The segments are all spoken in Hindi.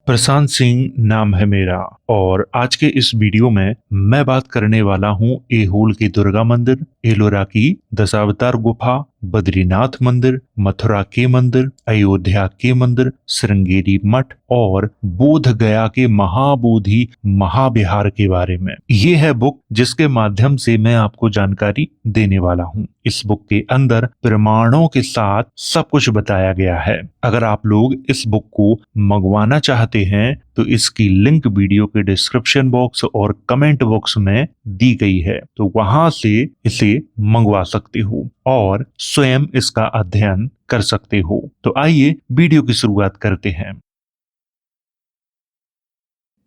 प्रशांत सिंह नाम है मेरा और आज के इस वीडियो में मैं बात करने वाला हूँ ऐहोल के दुर्गा मंदिर, एलोरा की दशावतार गुफा, बद्रीनाथ मंदिर, मथुरा के मंदिर, अयोध्या के मंदिर, श्रृंगेरी मठ और बोध गया के महाबोधि महाविहार के बारे में। ये है बुक जिसके माध्यम से मैं आपको जानकारी देने वाला हूँ। इस बुक के अंदर प्रमाणों के साथ सब कुछ बताया गया है। अगर आप लोग इस बुक को मंगवाना चाहते हैं तो इसकी लिंक वीडियो के डिस्क्रिप्शन बॉक्स और कमेंट बॉक्स में दी गई है, तो वहां से इसे मंगवा सकते हो और स्वयं इसका अध्ययन कर सकते हो। तो आइए वीडियो की शुरुआत करते हैं।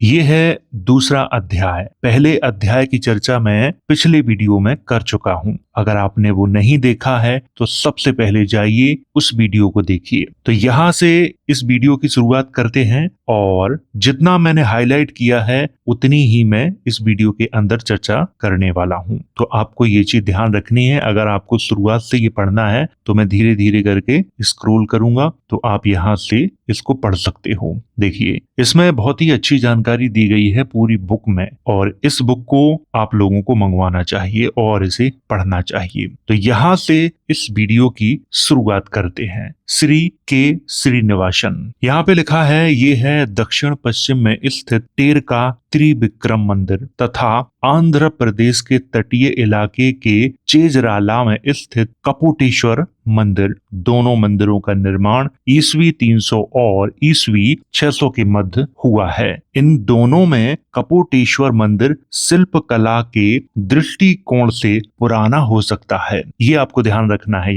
ये है दूसरा अध्याय। पहले अध्याय की चर्चा मैं पिछले वीडियो में कर चुका हूं। अगर आपने वो नहीं देखा है तो सबसे पहले जाइए उस वीडियो को देखिए। तो यहाँ से इस वीडियो की शुरुआत करते हैं और जितना मैंने हाईलाइट किया है उतनी ही मैं इस वीडियो के अंदर चर्चा करने वाला हूं। तो आपको ये चीज ध्यान रखनी है। अगर आपको शुरुआत से ये पढ़ना है तो मैं धीरे धीरे करके स्क्रॉल करूंगा, तो आप यहाँ से इसको पढ़ सकते हो। देखिए, इसमें बहुत ही अच्छी जानकारी दी गई है पूरी बुक में, और इस बुक को आप लोगों को मंगवाना चाहिए और इसे पढ़ना चाहिए। तो यहाँ से इस वीडियो की शुरुआत करते हैं। श्री के श्रीनिवासन, यहाँ पे लिखा है, ये है दक्षिण पश्चिम में स्थित टेर का त्रिविक्रम मंदिर तथा आंध्र प्रदेश के तटीय इलाके के चेजराला में स्थित कपुटेश्वर मंदिर। दोनों मंदिरों का निर्माण ईस्वी 300 और ईस्वी 600 के मध्य हुआ है। इन दोनों में कपुटेश्वर मंदिर शिल्प कला के दृष्टिकोण से पुराना हो सकता है। ये आपको ध्यान रखना है।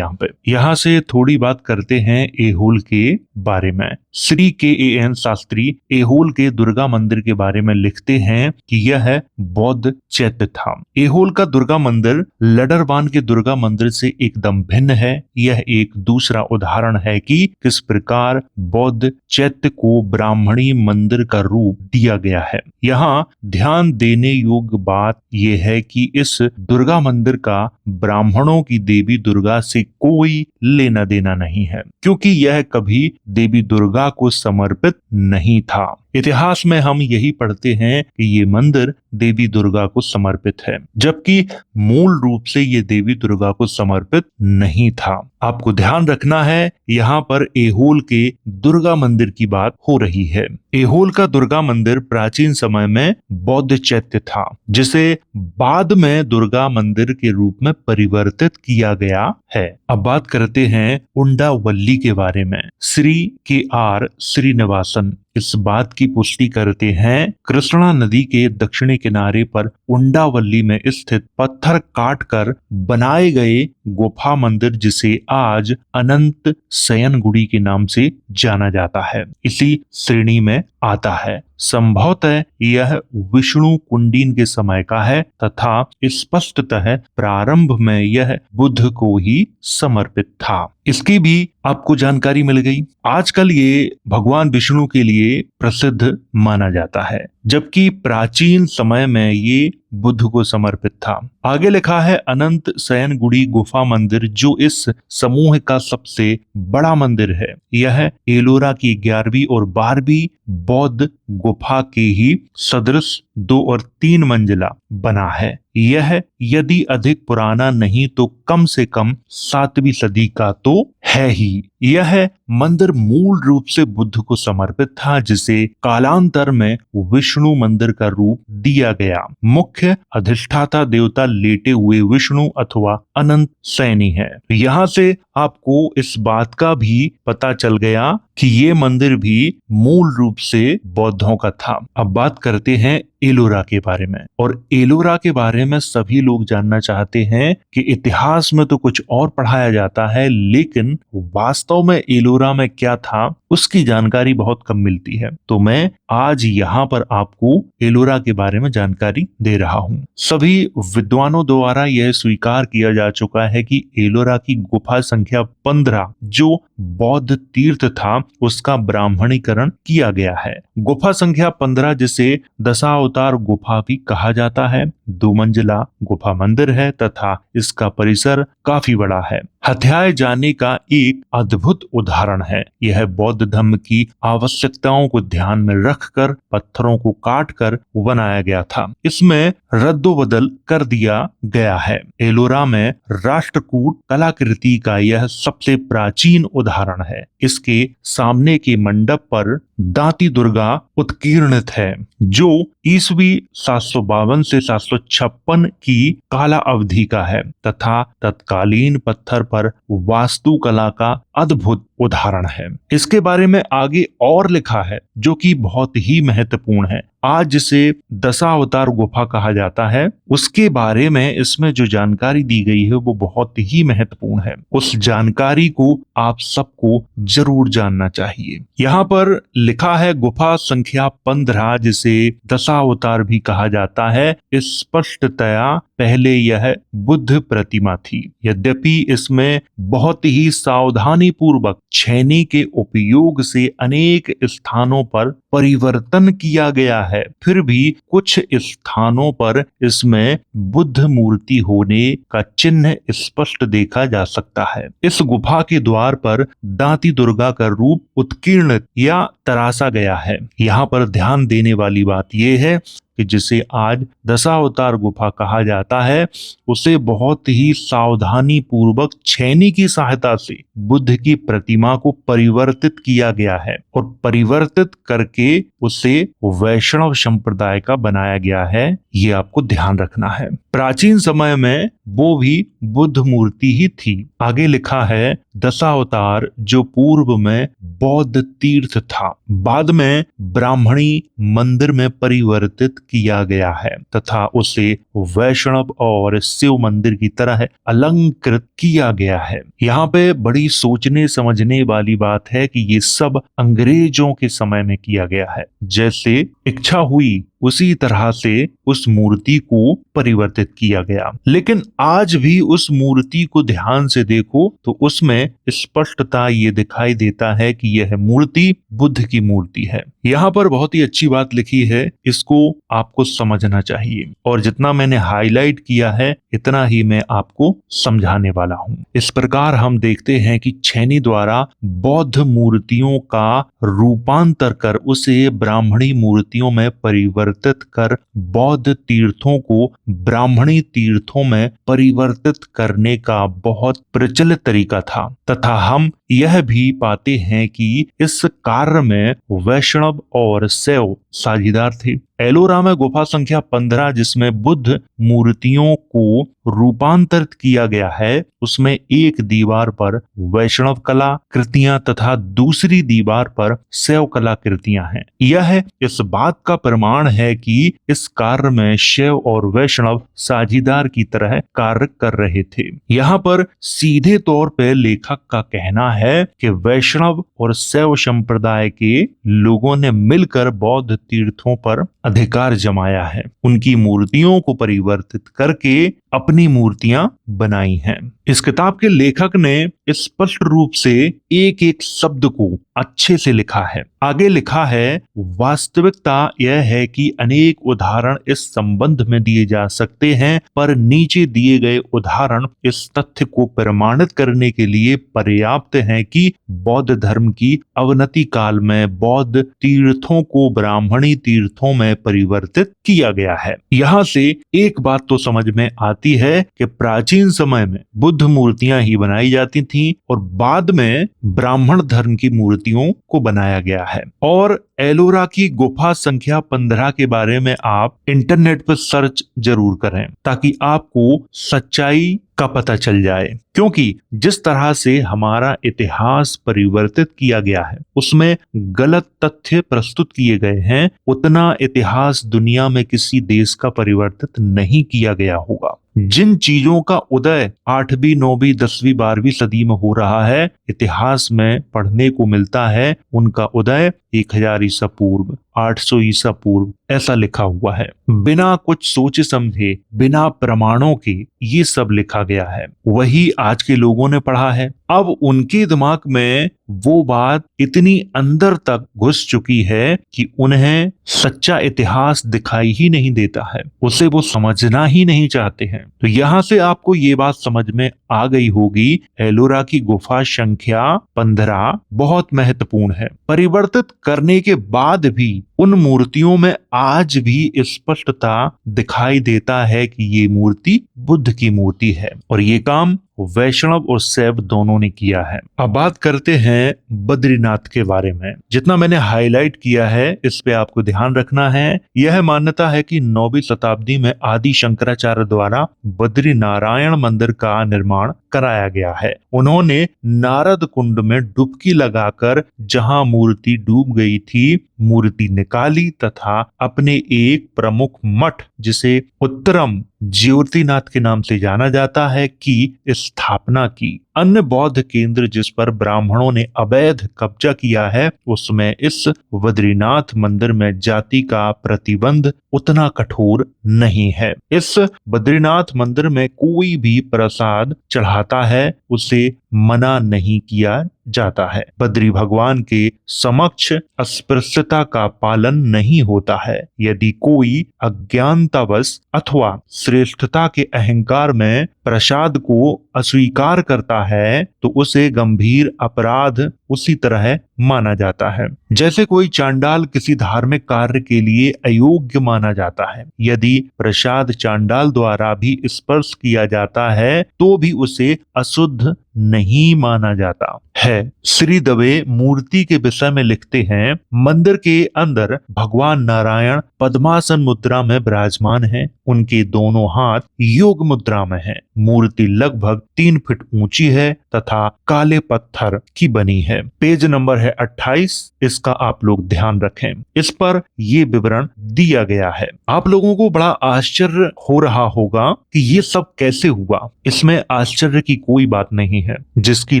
यहाँ से थोड़ी बात करते हैं ऐहोल के बारे में। श्री के एन शास्त्री ऐहोल के दुर्गा मंदिर के बारे में लिखते हैं कि यह बौद्ध चैत्य था। ऐहोल का दुर्गा मंदिर लडरवान के दुर्गा मंदिर से एकदम भिन्न है। यह एक दूसरा उदाहरण है कि किस प्रकार बौद्ध चैत्य को ब्राह्मणी मंदिर का रूप दिया गया है। यहाँ ध्यान देने योग्य बात यह है कि इस दुर्गा मंदिर का ब्राह्मणों की देवी दुर्गा से कोई लेना देना नहीं है, क्योंकि यह कभी देवी दुर्गा को समर्पित नहीं था। इतिहास में हम यही पढ़ते हैं कि ये मंदिर देवी दुर्गा को समर्पित है, जबकि मूल रूप से ये देवी दुर्गा को समर्पित नहीं था। आपको ध्यान रखना है, यहाँ पर ऐहोल के दुर्गा मंदिर की बात हो रही है। ऐहोल का दुर्गा मंदिर प्राचीन समय में बौद्ध चैत्य था, जिसे बाद में दुर्गा मंदिर के रूप में परिवर्तित किया गया है। अब बात करते हैं उंडावल्ली के बारे में। श्री के आर श्रीनिवासन इस बात की पुष्टि करते हैं, कृष्णा नदी के दक्षिणी किनारे पर उंडावल्ली में स्थित पत्थर काटकर बनाए गए गुफा मंदिर, जिसे आज अनंत शयन गुड़ी के नाम से जाना जाता है, इसी श्रेणी में आता है। संभवतः यह विष्णु कुंडीन के समय का है तथा स्पष्टतः प्रारंभ में यह बुद्ध को ही समर्पित था। इसकी भी आपको जानकारी मिल गई। आजकल ये भगवान विष्णु के लिए प्रसिद्ध माना जाता है, जबकि प्राचीन समय में ये बुद्ध को समर्पित था। आगे लिखा है, अनंत शयन गुड़ी गुफा मंदिर, जो इस समूह का सबसे बड़ा मंदिर है, यह एलोरा की 11वीं और 12वीं बौद्ध गुफा के ही सदृश 2 और 3 मंजिला बना है। यह यदि अधिक पुराना नहीं तो कम से कम 7वीं सदी का तो है ही। यह मंदिर मूल रूप से बुद्ध को समर्पित था, जिसे कालांतर में विष्णु मंदिर का रूप दिया गया। मुख्य अधिष्ठाता देवता लेटे हुए विष्णु अथवा अनंत शयनी है। यहाँ से आपको इस बात का भी पता चल गया कि ये मंदिर भी मूल रूप से बौद्धों का था। अब बात करते हैं एलोरा के बारे में, और एलोरा के बारे में सभी लोग जानना चाहते हैं कि इतिहास में तो कुछ और पढ़ाया जाता है, लेकिन वास्तव में एलोरा में क्या था उसकी जानकारी बहुत कम मिलती है। तो मैं आज यहाँ पर आपको एलोरा के बारे में जानकारी दे रहा हूँ। सभी विद्वानों द्वारा यह स्वीकार किया जा चुका है कि एलोरा की गुफा संख्या 15 जो बौद्ध तीर्थ था उसका ब्राह्मणीकरण किया गया है। गुफा संख्या 15 जिसे दशावतार गुफा भी कहा जाता है, 2 मंजिला गुफा मंदिर है तथा इसका परिसर काफी बड़ा है। हथियाए जाने का एक अद्भुत उदाहरण है। यह बौद्ध बौद्ध धर्म की आवश्यकताओं को ध्यान में रखकर पत्थरों को काटकर बनाया गया था। इसमें रद्दोबदल कर दिया गया है। एलोरा में राष्ट्रकूट कलाकृति का यह सबसे प्राचीन उदाहरण है। इसके सामने के मंडप पर दांती दुर्गा उत्कीर्णित है, जो ईस्वी 752 से 756 की काला अवधि का है तथा तत्कालीन पत्थर पर वास्तुकला का अद्भुत उदाहरण है। इसके बारे में आगे और लिखा है जो कि बहुत ही महत्वपूर्ण है। आज जिसे दशावतार गुफा कहा जाता है, उसके बारे में इसमें जो जानकारी दी गई है वो बहुत ही महत्वपूर्ण है। उस जानकारी को आप सबको जरूर जानना चाहिए। यहाँ पर लिखा है गुफा संख्या 15, जिसे दशावतार भी कहा जाता है। स्पष्टतया पहले यह बुद्ध प्रतिमा थी। यद्यपि इसमें बहुत ही सावधानी पूर्वक छेनी के उपयोग से अनेक स्थानों पर परिवर्तन किया गया है, फिर भी कुछ स्थानों पर इसमें बुद्ध मूर्ति होने का चिन्ह स्पष्ट देखा जा सकता है। इस गुफा के द्वार पर दांती दुर्गा का रूप उत्कीर्णित या तराशा गया है। यहाँ पर ध्यान देने वाली बात यह है कि जिसे आज दशावतार गुफा कहा जाता है, उसे बहुत ही सावधानी पूर्वक छेनी की सहायता से बुद्ध की प्रतिमा को परिवर्तित किया गया है और परिवर्तित करके उसे वैष्णव संप्रदाय का बनाया गया है। ये आपको ध्यान रखना है। प्राचीन समय में वो भी बुद्ध मूर्ति ही थी। आगे लिखा है दशावतार जो पूर्व में बौद्ध तीर्थ था, बाद में ब्राह्मणी मंदिर में परिवर्तित किया गया है तथा उसे वैष्णव और शिव मंदिर की तरह अलंकृत किया गया है। यहाँ पे बड़ी सोचने समझने वाली बात है कि ये सब अंग्रेजों के समय में किया गया है। जैसे इच्छा हुई उसी तरह से उस मूर्ति को परिवर्तित किया गया। लेकिन आज भी उस मूर्ति को ध्यान से देखो तो उसमें स्पष्टता ये दिखाई देता है कि यह मूर्ति बुद्ध की मूर्ति है। यहाँ पर बहुत ही अच्छी बात लिखी है, इसको आपको समझना चाहिए और जितना मैंने हाईलाइट किया है इतना ही मैं आपको समझाने वाला हूँ। इस प्रकार हम देखते हैं कि छेनी द्वारा बौद्ध मूर्तियों का रूपांतर कर उसे ब्राह्मणी मूर्तियों में परिवर्तित कर बौद्ध तीर्थों को ब्राह्मणी तीर्थों में परिवर्तित करने का बहुत प्रचलित तरीका था तथा हम यह भी पाते हैं कि इस कार्य में वैष्णव और शैव साझीदार थे। एलोरा में गुफा संख्या 15 जिसमें बुद्ध मूर्तियों को रूपांतरित किया गया है, उसमें एक दीवार पर वैष्णव कला कृतियां तथा दूसरी दीवार पर शैव कला कृतियां हैं। यह इस बात का प्रमाण है कि इस कार्य में शैव और वैष्णव साझीदार की तरह कार्य कर रहे थे। यहाँ पर सीधे तौर पर लेखक का कहना है कि वैष्णव और शैव संप्रदाय के लोगों ने मिलकर बौद्ध तीर्थों पर अधिकार जमाया है, उनकी मूर्तियों को परिवर्तित करके अपनी मूर्तियां बनाई हैं। इस किताब के लेखक ने स्पष्ट रूप से एक एक शब्द को अच्छे से लिखा है। आगे लिखा है वास्तविकता यह है कि अनेक उदाहरण इस संबंध में दिए जा सकते हैं, पर नीचे दिए गए उदाहरण इस तथ्य को प्रमाणित करने के लिए पर्याप्त हैं कि बौद्ध धर्म की अवनति काल में बौद्ध तीर्थों को ब्राह्मणी तीर्थों में परिवर्तित किया गया है। यहाँ से एक बात तो समझ में आती है कि प्राचीन समय में बुद्ध मूर्तियां ही बनाई जाती थीं और बाद में ब्राह्मण धर्म की मूर्तियों को बनाया गया है। और एलोरा की गुफा संख्या 15 के बारे में आप इंटरनेट पर सर्च जरूर करें ताकि आपको सच्चाई का पता चल जाए, क्योंकि जिस तरह से हमारा इतिहास परिवर्तित किया गया है उसमें गलत तथ्य प्रस्तुत किए गए हैं, उतना इतिहास दुनिया में किसी देश का परिवर्तित नहीं किया गया होगा। जिन चीजों का उदय 8वीं 9वीं 10वीं 12वीं सदी में हो रहा है, इतिहास में पढ़ने को मिलता है उनका उदय 1000 ईसा पूर्व 800 ईसा पूर्व ऐसा लिखा हुआ है। बिना कुछ सोचे समझे, बिना प्रमाणों के ये सब लिखा गया है। वही आज के लोगों ने पढ़ा है अब उनके दिमाग में वो बात इतनी अंदर तक घुस चुकी है कि उन्हें सच्चा इतिहास दिखाई ही नहीं देता है, उसे वो समझना ही नहीं चाहते हैं। तो यहाँ से आपको ये बात समझ में आ गई होगी, एलोरा की गुफा संख्या 15 बहुत महत्वपूर्ण है। परिवर्तित करने के बाद भी उन मूर्तियों में आज भी स्पष्टता दिखाई देता है कि ये मूर्ति बुद्ध की मूर्ति है, और ये काम वैष्णव और शैव दोनों ने किया है। अब बात करते हैं बद्रीनाथ के बारे में। जितना मैंने हाईलाइट किया है इस पे आपको ध्यान रखना है। यह मान्यता है कि 9वीं शताब्दी में आदि शंकराचार्य द्वारा बद्री नारायण मंदिर का निर्माण कराया गया है। उन्होंने नारद कुंड में डुबकी लगाकर जहां मूर्ति डूब गई थी, मूर्ति निकाली तथा अपने एक प्रमुख मठ, जिसे उत्तरम ज्योतिनाथ के नाम से जाना जाता है, की स्थापना की। अन्य बौद्ध केंद्र जिस पर ब्राह्मणों ने अवैध कब्जा किया है, उसमें इस बद्रीनाथ मंदिर में जाति का प्रतिबंध उतना कठोर नहीं है। इस बद्रीनाथ मंदिर में कोई भी प्रसाद चढ़ाता है उसे मना नहीं किया जाता है। बद्री भगवान के समक्ष अस्पृश्यता का पालन नहीं होता है। यदि कोई अज्ञानतावश अथवा श्रेष्ठता के अहंकार में प्रसाद को अस्वीकार करता है तो उसे गंभीर अपराध उसी तरह माना जाता है जैसे कोई चांडाल किसी धार्मिक कार्य के लिए अयोग्य माना जाता है। यदि प्रसाद चांडाल द्वारा भी स्पर्श किया जाता है तो भी उसे अशुद्ध नहीं माना जाता है। श्री दवे मूर्ति के विषय में लिखते हैं, मंदिर के अंदर भगवान नारायण पद्मासन मुद्रा में विराजमान हैं। उनके दोनों हाथ योग मुद्रा में हैं। मूर्ति लगभग 3 फीट ऊंची है तथा काले पत्थर की बनी है। पेज नंबर है 28, इसका आप लोग ध्यान रखें। इस पर ये विवरण दिया गया है। आप लोगों को बड़ा आश्चर्य हो रहा होगा कि ये सब कैसे हुआ। इसमें आश्चर्य की कोई बात नहीं है। जिसकी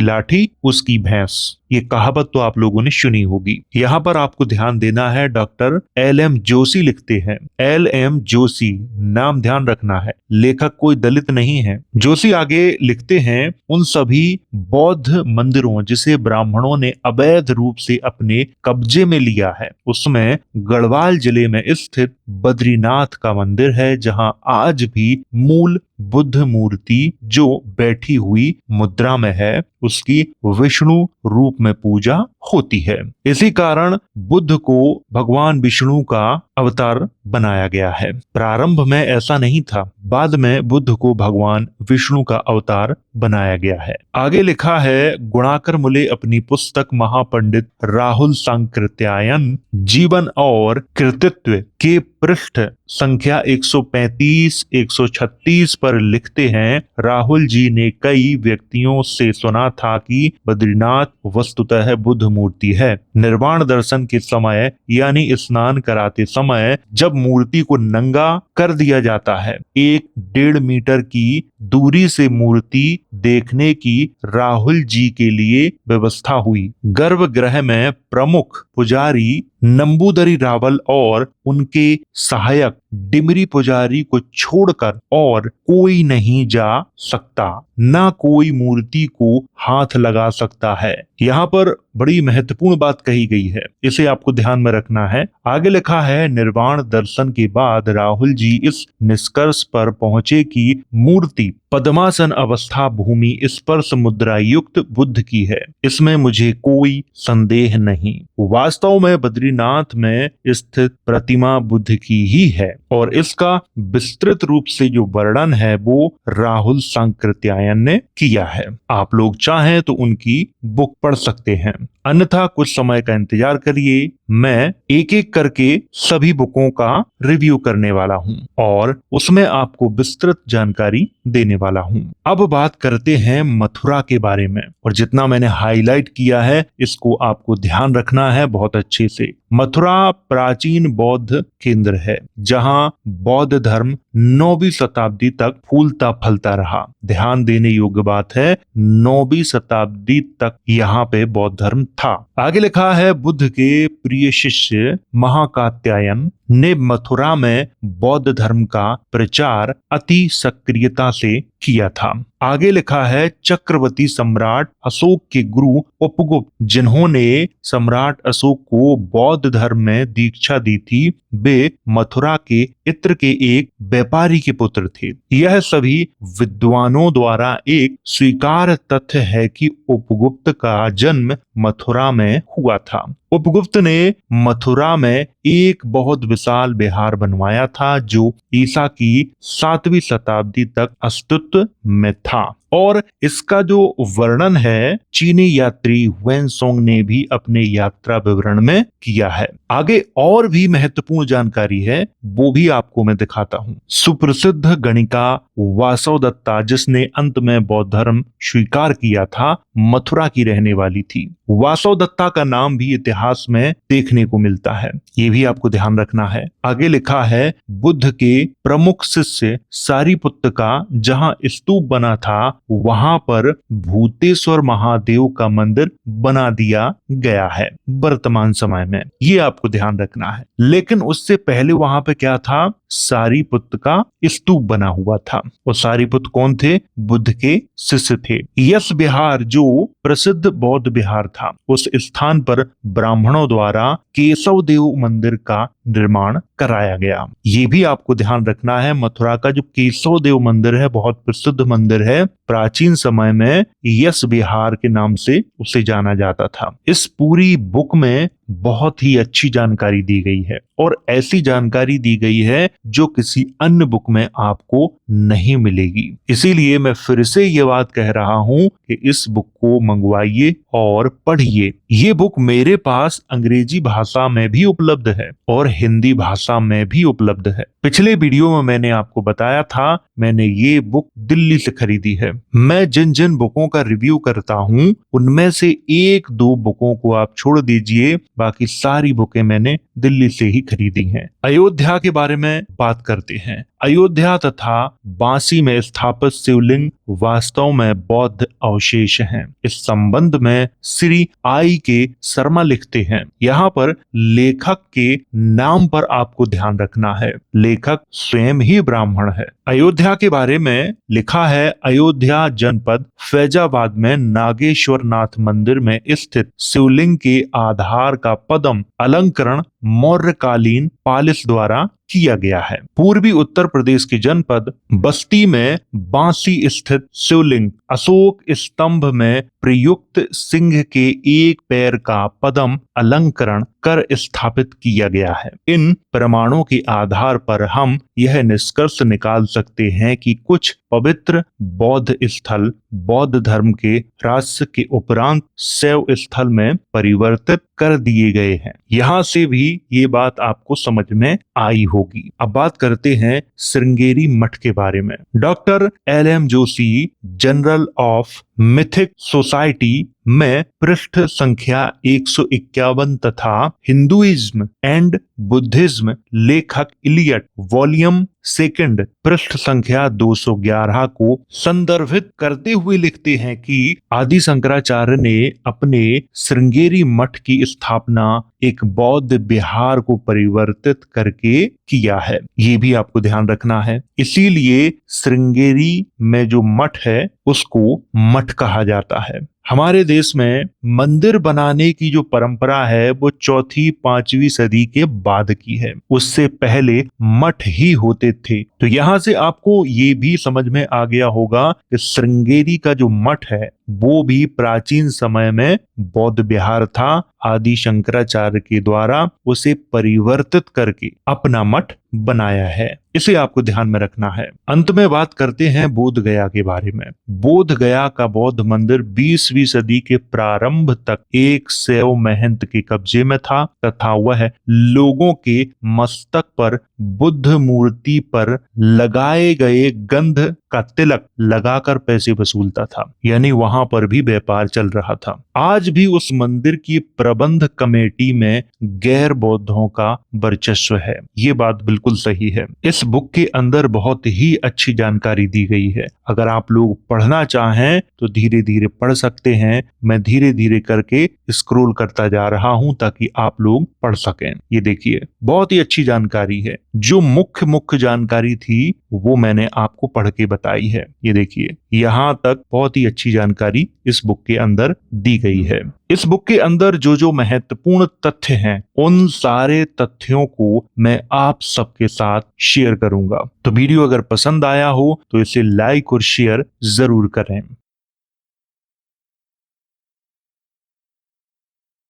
लाठी उसकी भैंस, ये कहावत तो आप लोगों ने सुनी होगी। यहाँ पर आपको ध्यान देना है, डॉक्टर LM जोशी लिखते हैं। LM जोशी नाम ध्यान रखना है, लेखक कोई दलित नहीं है। जोशी आगे लिखते हैं, उन सभी बौद्ध मंदिरों जिसे ब्राह्मणों ने अवैध रूप से अपने कब्जे में लिया है, उसमें गढ़वाल जिले में स्थित बद्रीनाथ का मंदिर है, जहां आज भी मूल बुद्ध मूर्ति जो बैठी हुई मुद्रा में है उसकी विष्णु रूप में पूजा होती है। इसी कारण बुद्ध को भगवान विष्णु का अवतार बनाया गया है। प्रारंभ में ऐसा नहीं था, बाद में बुद्ध को भगवान विष्णु का अवतार बनाया गया है। आगे लिखा है, गुणाकर मुले अपनी पुस्तक महापंडित राहुल सांकृत्यायन जीवन और कृतित्व के पृष्ठ संख्या 135-136 पर लिखते हैं, राहुल जी ने कई व्यक्तियों से सुना था कि बद्रीनाथ वस्तुतः बुद्ध मूर्ति है। निर्वाण दर्शन के समय यानी स्नान कराते समय जब मूर्ति को नंगा कर दिया जाता है, 1-1.5 मीटर की दूरी से मूर्ति देखने की राहुल जी के लिए व्यवस्था हुई। गर्भगृह में प्रमुख पुजारी नंबूदरी रावल और उनके सहायक डिमरी पुजारी को छोड़कर और कोई नहीं जा सकता, ना कोई मूर्ति को हाथ लगा सकता है। यहाँ पर बड़ी महत्वपूर्ण बात कही गई है, इसे आपको ध्यान में रखना है। आगे लिखा है, निर्वाण दर्शन के बाद राहुल जी इस निष्कर्ष पर पहुंचे कि मूर्ति पद्मासन अवस्था भूमि स्पर्श मुद्रा युक्त बुद्ध की है। इसमें मुझे कोई संदेह नहीं। वास्तव में बद्रीनाथ में स्थित प्रतिमा बुद्ध की ही है और इसका विस्तृत रूप से जो वर्णन है वो राहुल सांकृत्यायन ने किया है। आप लोग चाहें तो उनकी बुक पढ़ सकते हैं, अन्यथा कुछ समय का इंतजार करिए। मैं एक एक करके सभी बुकों का रिव्यू करने वाला हूं और उसमें आपको विस्तृत जानकारी देने वाला हूं। अब बात करते हैं मथुरा के बारे में, और जितना मैंने हाईलाइट किया है इसको आपको ध्यान रखना है बहुत अच्छे से। मथुरा प्राचीन बौद्ध केंद्र है जहां बौद्ध धर्म 9वीं शताब्दी तक फूलता फलता रहा। ध्यान देने योग्य बात है, 9वीं शताब्दी तक यहाँ पे बौद्ध धर्म था। आगे लिखा है, बुद्ध के प्रिय शिष्य महाकात्यायन ने मथुरा में बौद्ध धर्म का प्रचार अति सक्रियता से किया था। आगे लिखा है, चक्रवर्ती सम्राट अशोक के गुरु उपगुप्त, जिन्होंने सम्राट अशोक को बौद्ध धर्म में दीक्षा दी थी, वे मथुरा के इत्र के एक व्यापारी के पुत्र थे। यह सभी विद्वानों द्वारा एक स्वीकार तथ्य है कि उपगुप्त का जन्म मथुरा में हुआ था। उपगुप्त ने मथुरा में एक बहुत विशाल विहार बनवाया था जो ईसा की 7वीं शताब्दी तक अस्तित्व में था, और इसका जो वर्णन है चीनी यात्री हुएनसोंग ने भी अपने यात्रा विवरण में किया है। आगे और भी महत्वपूर्ण जानकारी है, वो भी आपको मैं दिखाता हूँ। सुप्रसिद्ध गणिका वासवदत्ता, जिसने अंत में बौद्ध धर्म स्वीकार किया था, मथुरा की रहने वाली थी। वासवदत्ता का नाम भी इतिहास में देखने को मिलता है, ये भी आपको ध्यान रखना है। आगे लिखा है, बुद्ध के प्रमुख शिष्य सारिपुत्र का जहां स्तूप बना था, वहां पर भूतेश्वर महादेव का मंदिर बना दिया गया है वर्तमान समय में, ये आपको ध्यान रखना है। लेकिन उससे पहले वहां पे क्या था, सारिपुत्र का स्तूप बना हुआ था। और सारिपुत्र कौन थे, बुद्ध के शिष्य थे। यश विहार जो प्रसिद्ध बौद्ध विहार था, उस स्थान पर ब्राह्मणों द्वारा केशव देव मंदिर का निर्माण कराया गया। ये भी आपको ध्यान रखना है, मथुरा का जो केशव देव मंदिर है बहुत प्रसिद्ध मंदिर है, प्राचीन समय में यश विहार के नाम से उसे जाना जाता था। इस पूरी बुक में बहुत ही अच्छी जानकारी दी गई है, और ऐसी जानकारी दी गई है जो किसी अन्य बुक में आपको नहीं मिलेगी। इसीलिए मैं फिर से ये बात कह रहा हूं कि इस बुक को मंगवाइए और पढ़िए। ये बुक मेरे पास अंग्रेजी भाषा में भी उपलब्ध है और हिंदी भाषा में भी उपलब्ध है। पिछले वीडियो में मैंने आपको बताया था, मैंने ये बुक दिल्ली से खरीदी है। मैं जिन जिन बुकों का रिव्यू करता हूं, उनमें से 1-2 बुकों को आप छोड़ दीजिए, बाकी सारी बुकें मैंने दिल्ली से ही खरीदी हैं। अयोध्या के बारे में बात करते हैं। अयोध्या तथा बांसी में स्थापित शिवलिंग वास्तव में बौद्ध अवशेष हैं। इस संबंध में श्री आई के शर्मा लिखते हैं, यहाँ पर लेखक के नाम पर आपको ध्यान रखना है, लेखक स्वयं ही ब्राह्मण है। अयोध्या के बारे में लिखा है, अयोध्या जनपद फैजाबाद में नागेश्वर नाथ मंदिर में स्थित शिवलिंग के आधार का पद्म अलंकरण मौर्यकालीन पालिस द्वारा किया गया है। पूर्वी उत्तर प्रदेश के जनपद बस्ती में बांसी स्थित शिवलिंग अशोक स्तंभ में प्रयुक्त सिंह के एक पैर का पद्म अलंकरण कर स्थापित किया गया है। इन प्रमाणों के आधार पर हम यह निष्कर्ष निकाल सकते हैं कि कुछ पवित्र बौद्ध स्थल बौद्ध धर्म के ह्रास के उपरांत शैव स्थल में परिवर्तित कर दिए गए हैं। यहाँ से भी ये बात आपको समझ में आई होगी। अब बात करते हैं श्रृंगेरी मठ के बारे में। Doctor LM Joshi general of mythic society में पृष्ठ संख्या 151 तथा हिंदुइज्म एंड बुद्धिज्म लेखक इलियट वॉल्यूम 2 पृष्ठ संख्या 211 को संदर्भित करते हुए लिखते हैं कि आदि शंकराचार्य ने अपने श्रृंगेरी मठ की स्थापना एक बौद्ध विहार को परिवर्तित करके किया है। ये भी आपको ध्यान रखना है। इसीलिए श्रृंगेरी में जो मठ है उसको मठ कहा जाता है। हमारे देश में मंदिर बनाने की जो परंपरा है वो 4वीं-5वीं सदी के बाद की है, उससे पहले मठ ही होते थे। तो यहाँ से आपको ये भी समझ में आ गया होगा कि श्रृंगेरी का जो मठ है वो भी प्राचीन समय में बौद्ध विहार था। आदि शंकराचार्य के द्वारा उसे परिवर्तित करके अपना मठ बनाया है, इसे आपको ध्यान में रखना है। अंत में बात करते हैं बोध गया के बारे में। बोध गया का बौद्ध मंदिर 20वीं सदी के प्रारंभ तक एक शैव महंत के कब्जे में था तथा वह लोगों के मस्तक पर बुद्ध मूर्ति पर लगाए गए गंध का तिलक लगाकर पैसे वसूलता था, यानी वहां पर भी व्यापार चल रहा था। आज भी उस मंदिर की प्रबंध कमेटी में गैर बौद्धों का वर्चस्व है। ये बात बिल्कुल सही है। इस बुक के अंदर बहुत ही अच्छी जानकारी दी गई है। अगर आप लोग पढ़ना चाहें तो धीरे धीरे पढ़ सकते हैं। मैं धीरे धीरे करके स्क्रॉल करता जा रहा हूं ताकि आप लोग पढ़ सकें। ये देखिए, बहुत ही अच्छी जानकारी है। जो मुख्य मुख्य जानकारी थी वो मैंने आपको पढ़ के बताई है। ये देखिए, यहाँ तक बहुत ही अच्छी जानकारी इस बुक के अंदर दी गई है। इस बुक के अंदर जो जो महत्वपूर्ण तथ्य हैं, उन सारे तथ्यों को मैं आप सबके साथ शेयर करूंगा। तो वीडियो अगर पसंद आया हो तो इसे लाइक और शेयर जरूर करें।